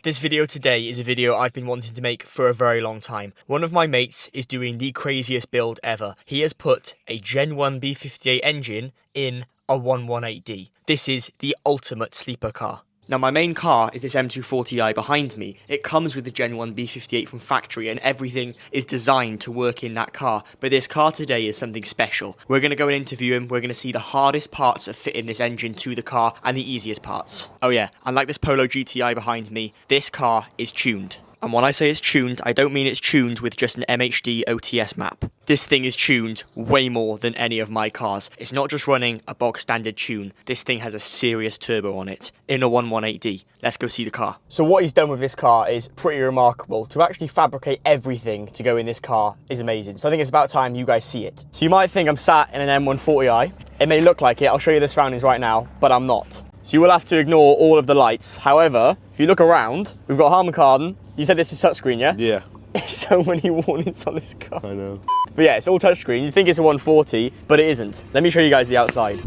This video today is a video I've been wanting to make for a very long time. One of my mates is doing the craziest build ever. He has put a Gen 1 B58 engine in a 118D. This is the ultimate sleeper car. Now my main car is this M240i behind me. It comes with the Gen 1 B58 from factory and everything is designed to work in that car. But this car today is something special. We're going to go and interview him. We're going to see the hardest parts of fitting this engine to the car and the easiest parts. Oh yeah, and like this Polo GTI behind me, this car is tuned. And when I say it's tuned, I don't mean it's tuned with just an MHD OTS map. This thing is tuned way more than any of my cars. It's not just running a bog standard tune. This thing has a serious turbo on it in a 118D. Let's go see the car. So what he's done with this car is pretty remarkable. To actually fabricate everything to go in this car is amazing. So I think it's about time you guys see it. So you might think I'm sat in an M140i. It may look like it. I'll show you the surroundings right now, but I'm not. So you will have to ignore all of the lights. However, if you look around, we've got Harman Kardon. You said this is touchscreen, yeah? Yeah. There's so many warnings on this car. I know. But yeah, it's all touchscreen. You think it's a 140, but it isn't. Let me show you guys the outside.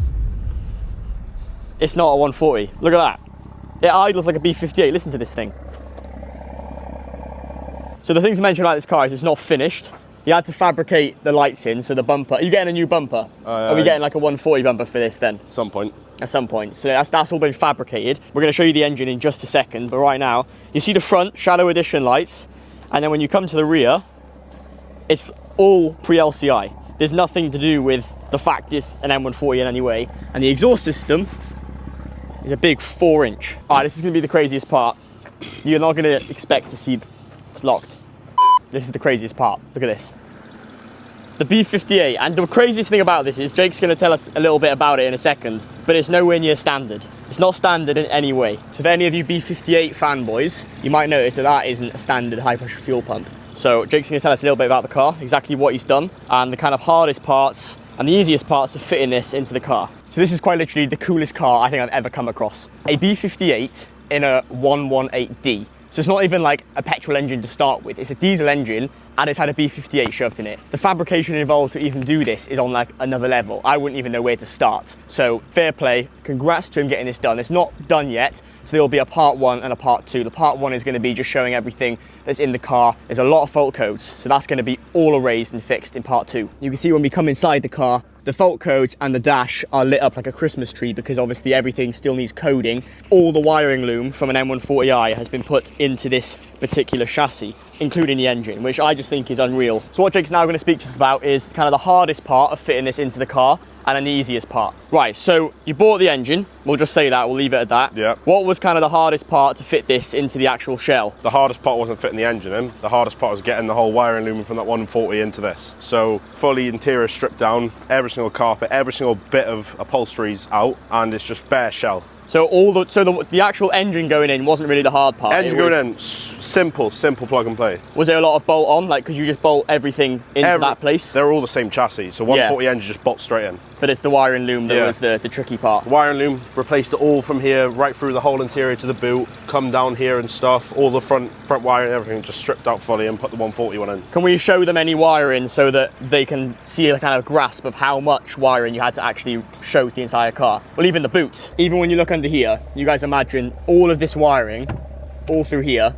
It's not a 140. Look at that. It idles like a B58. Listen to this thing. So the thing to mention about this car is it's not finished. You had to fabricate the lights in, so the bumper. Are you getting a new bumper? Are we getting like a 140 bumper for this then? Some point. At some point. So that's all been fabricated. We're going to show you the engine in just a second, but right now, you see the front Shadow Edition lights, and then when you come to the rear, it's all pre-LCI. There's nothing to do with the fact it's an M140 in any way. And the exhaust system is a big 4-inch. All right, this is going to be the craziest part. You're not going to expect to see it's locked. This is the craziest part. Look at this. The B58, and the craziest thing about this is Jake's going to tell us a little bit about it in a second, but it's nowhere near standard. It's not standard in any way. So for any of you B58 fanboys, you might notice that that isn't a standard high pressure fuel pump. So Jake's going to tell us a little bit about the car, exactly what he's done, and the kind of hardest parts and the easiest parts of fitting this into the car. So this is quite literally the coolest car I think I've ever come across. A B58 in a 118D. So it's not even like a petrol engine to start with, it's a diesel engine and it's had a B58 shoved in it. The fabrication involved to even do this is on like another level. I wouldn't even know where to start. So fair play, congrats to him getting this done. It's not done yet, so there will be a part 1 and a part 2. The part 1 is going to be just showing everything that's in the car. There's a lot of fault codes, so that's going to be all erased and fixed in part 2. You can see when we come inside the car, the fault codes and the dash are lit up like a Christmas tree because obviously everything still needs coding. All the wiring loom from an M140i has been put into this particular chassis, including the engine, which I just think is unreal. So what Jake's now going to speak to us about is kind of the hardest part of fitting this into the car and then the easiest part. Right, so you bought the engine, we'll just say that, we'll leave it at that. Yeah. What was kind of the hardest part to fit this into the actual shell? The hardest part wasn't fitting the engine in, the hardest part was getting the whole wiring loom from that 140 into this. So fully interior stripped down, every single carpet, every single bit of upholstery's out, and it's just bare shell. So the actual engine going in wasn't really the hard part. Engine going in, simple plug and play. Was there a lot of bolt on? Like, could you just bolt everything into that place? They're all the same chassis, so 140 engine just bolts straight in. But it's the wiring loom that was the tricky part. The wiring loom replaced it all from here, right through the whole interior to the boot, come down here and stuff, all the front wiring and everything just stripped out fully and put the 140 one in. Can we show them any wiring so that they can see a kind of grasp of how much wiring you had to actually show to the entire car? Well, even the boots, even when you look under here, you guys imagine all of this wiring, all through here,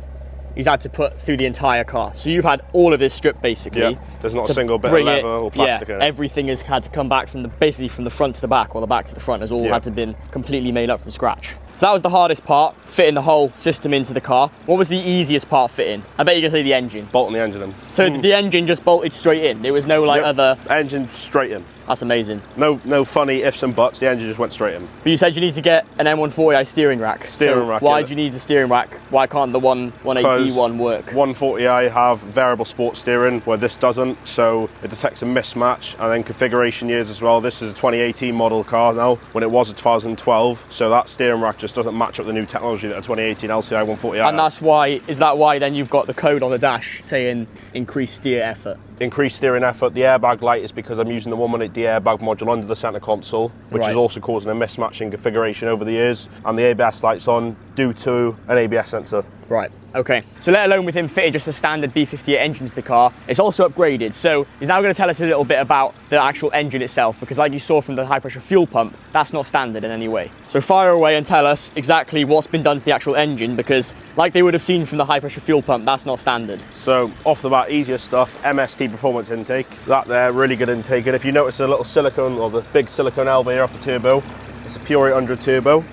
he's had to put through the entire car. So you've had all of this stripped basically. Yeah, there's not a single bit of leather or plastic in it. Everything has had to come back from basically from the front to the back, or the back to the front has all had to been completely made up from scratch. So that was the hardest part, fitting the whole system into the car. What was the easiest part fitting? I bet you're gonna say the engine. Bolting the engine in. So the engine just bolted straight in? There was no like other... Engine straight in. That's amazing. No funny ifs and buts, the engine just went straight in. But you said you need to get an M140i steering rack. Steering rack, why do you need the steering rack? Why can't the 180D one work? 140i have variable sport steering, where this doesn't, so it detects a mismatch, and then configuration years as well. This is a 2018 model car now, when it was a 2012, so that steering rack just doesn't match up the new technology that a 2018 LCI 140i. And that's why, is that why then you've got the code on the dash saying increased steer effort? Increased steering effort. The airbag light is because I'm using the 118D airbag module under the center console, which is also causing a mismatch in configuration over the years. And the ABS light's on due to an ABS sensor. Right, okay. So let alone with him fitting just a standard B58 engine to the car, it's also upgraded. So he's now going to tell us a little bit about the actual engine itself, because like you saw from the high pressure fuel pump, that's not standard in any way. So fire away and tell us exactly what's been done to the actual engine, because like they would have seen from the high pressure fuel pump, that's not standard. So off the bat, easier stuff, MST performance intake. That there, really good intake. And if you notice the little silicone, or the big silicone elbow here off the turbo, it's a pure 800 turbo.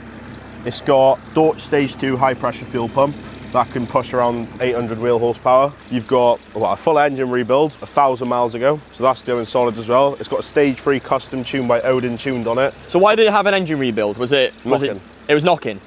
It's got Dodge stage 2 high pressure fuel pump that can push around 800 wheel horsepower. You've got a full engine rebuild 1,000 miles ago, so that's going solid as well. It's got a stage 3 custom tune by Odin tuned on it. So why did it have an engine rebuild? Was it knocking? It was knocking.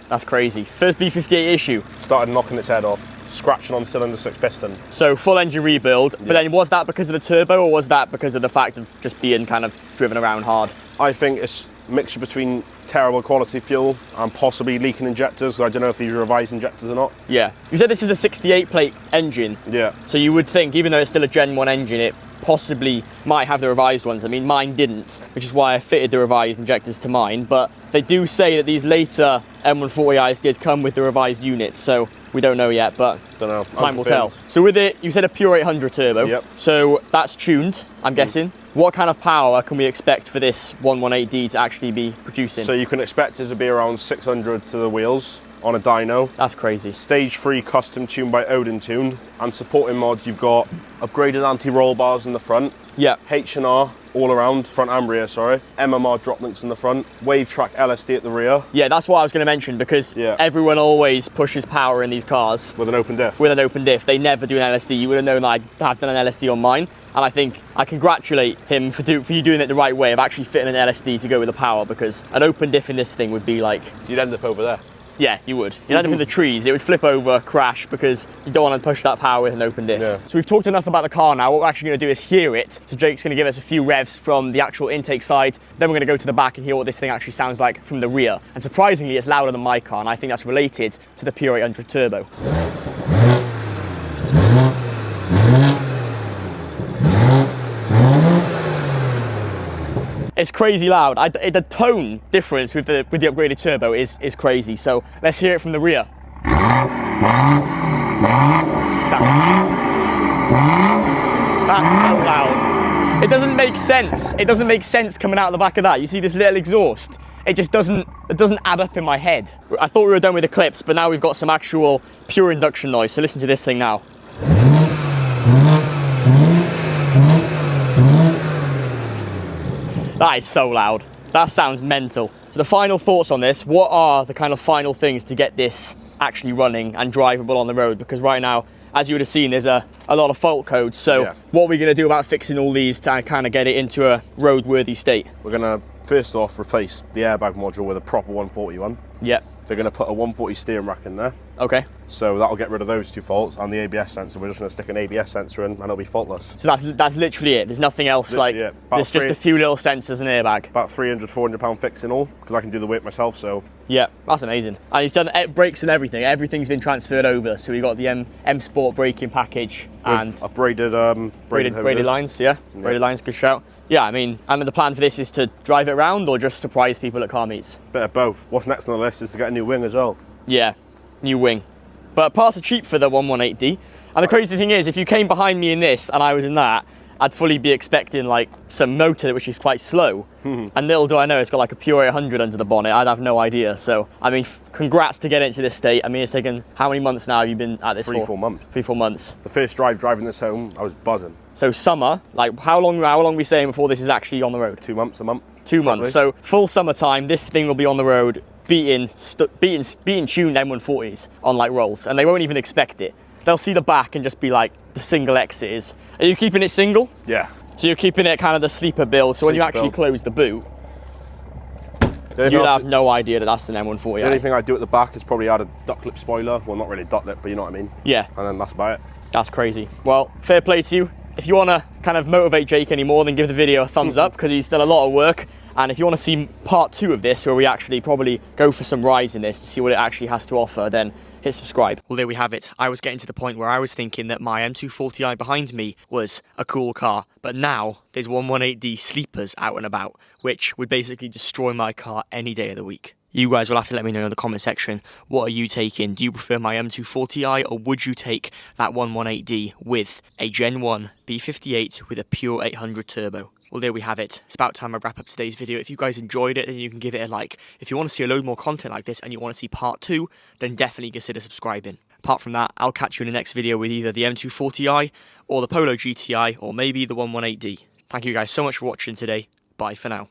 That's crazy. First B58 issue. Started knocking its head off, scratching on cylinder 6 piston. So full engine rebuild, but then was that because of the turbo, or was that because of the fact of just being kind of driven around hard? I think it's a mixture between terrible quality fuel and possibly leaking injectors. I don't know if these are revised injectors or not. Yeah. You said this is a 68 plate engine. Yeah. So you would think, even though it's still a Gen 1 engine, it possibly might have the revised ones. I mean, mine didn't, which is why I fitted the revised injectors to mine. But they do say that these later M140i's did come with the revised units, so we don't know yet, but don't know. Time will tell. So with it, you said a pure 800 turbo. Yep. So that's tuned, I'm guessing. What kind of power can we expect for this 118D to actually be producing? So you can expect it to be around 600 to the wheels on a dyno. That's crazy. Stage 3 custom tuned by Odin tuned, and supporting mods, you've got upgraded anti-roll bars in the front. Yeah. H&R all around, front and rear, sorry. MMR drop links in the front, wave track LSD at the rear. Yeah, that's what I was going to mention, because everyone always pushes power in these cars. With an open diff. With an open diff. They never do an LSD. You would have known that I've done an LSD on mine, and I think I congratulate him for you doing it the right way, of actually fitting an LSD to go with the power, because an open diff in this thing would be like... You'd end up over there. Yeah, you would. You'd end up in the trees. It would flip over, crash, because you don't want to push that power with an open diff. Yeah. So we've talked enough about the car now. What we're actually going to do is hear it. So Jake's going to give us a few revs from the actual intake side. Then we're going to go to the back and hear what this thing actually sounds like from the rear. And surprisingly, it's louder than my car, and I think that's related to the pure 800 turbo. It's crazy loud. The tone difference with the upgraded turbo is crazy. So let's hear it from the rear. That's so loud. It doesn't make sense. It doesn't make sense coming out the back of that. You see this little exhaust? It just doesn't add up in my head. I thought we were done with the clips, but now we've got some actual pure induction noise. So listen to this thing now. That is so loud. That sounds mental. So the final thoughts on this, what are the kind of final things to get this actually running and drivable on the road? Because right now, as you would have seen, there's a lot of fault codes. So what are we going to do about fixing all these to kind of get it into a roadworthy state? We're going to, first off, replace the airbag module with a proper 140 one. Yep. They're going to put a 140 steering rack in there. Okay. So that'll get rid of those two faults, and the ABS sensor, we're just going to stick an ABS sensor in and it'll be faultless. So that's literally it. There's nothing else there's just a few little sensors and airbag. About 300, 400 pound fix in all, because I can do the work myself, so. Yeah, that's amazing. And he's done brakes and everything. Everything's been transferred over. So we got the M Sport braking package and upgraded braided lines, braided lines, good shout. Yeah, I mean, and the plan for this is to drive it around or just surprise people at car meets? Bit of both. What's next on the list is to get a new wing as well. Yeah, new wing. But parts are cheap for the 118D. And the crazy thing is, if you came behind me in this and I was in that, I'd fully be expecting like some motor which is quite slow. And little do I know, it's got like a pure 800 under the bonnet. I'd have no idea. So, I mean, congrats to get it into this state. I mean, it's taken, how many months now have you been at this for? 4 months. 4 months. The first driving this home, I was buzzing. So summer, like how long are we saying before this is actually on the road? 2 months, a month. 2 months. So full summertime, this thing will be on the road beating tuned M140s on like rolls, and they won't even expect it. They'll see the back and just be like, the single exits. Are you keeping it single? Yeah. So you're keeping it kind of the sleeper build, so when you actually close the boot, you'll have no idea that that's an M140. The only thing I do at the back is probably add a duck lip spoiler. Well, not really duck lip, but you know what I mean. Yeah. And then that's about it. That's crazy. Well, fair play to you. If you want to kind of motivate Jake anymore, then give the video a thumbs up, because he's done a lot of work. And if you want to see part 2 of this, where we actually probably go for some rides in this to see what it actually has to offer, then hit subscribe. Well, there we have it. I was getting to the point where I was thinking that my M240i behind me was a cool car, but now there's 118D sleepers out and about, which would basically destroy my car any day of the week. You guys will have to let me know in the comment section, what are you taking? Do you prefer my M240i, or would you take that 118D with a Gen 1 B58 with a pure 800 turbo? Well, there we have it. It's about time I wrap up today's video. If you guys enjoyed it, then you can give it a like. If you want to see a load more content like this and you want to see part 2, then definitely consider subscribing. Apart from that, I'll catch you in the next video with either the M240i or the Polo GTI or maybe the 118D. Thank you guys so much for watching today. Bye for now.